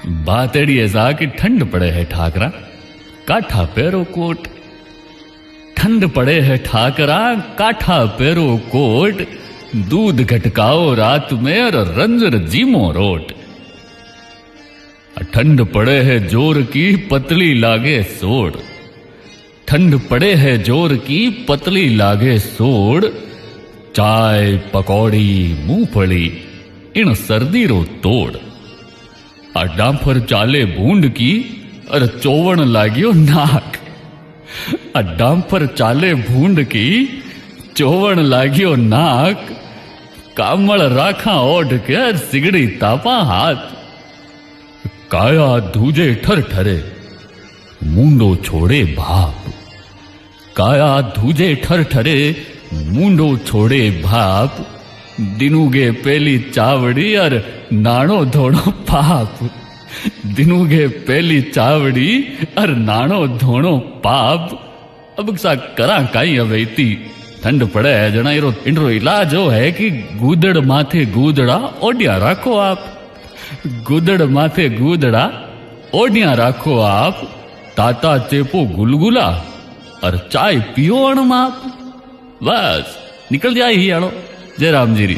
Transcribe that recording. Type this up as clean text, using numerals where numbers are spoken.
बातेड़ी ऐसा कि ठंड पड़े है ठाकरा, काठा पैरो कोट। ठंड पड़े है ठाकरा, काठा पैरो कोट। दूध घटकाओ रात में और रंजर जीमो रोट। ठंड पड़े है जोर की, पतली लागे सोड़। ठंड पड़े है जोर की, पतली लागे सोड़। चाय पकौड़ी मूंगफली इन सर्दी रो तोड़। डांफर चाले बूंद की और चोवण लाग्यो नाक। डांफर चाले बूंद की चोवण लाग्यो नाक। कामल राखा ओढ़ के सिगड़ी तापा हाथ। काया धूजे ठर ठरे मुंडो छोड़े भाप। काया धूजे ठर ठरे मुंडो छोड़े भाप। दिनुगे पेली चावड़ी और नाणो धोणो पाप। दिनुगे पेली चावड़ी और नाणो धोणो पाप। अब सा करा काई હવે इती ठंड पड़े है जना इनरो इलाज हो है कि गूदड़ माथे गूदड़ा ओडिया राखो आप। गूदड़ माथे गूदड़ा ओडिया राखो आप। ताता चेपो गुलगुला और चाय पियो अणमाप। बस निकल जाए ही आड़ो। जय राम जी री।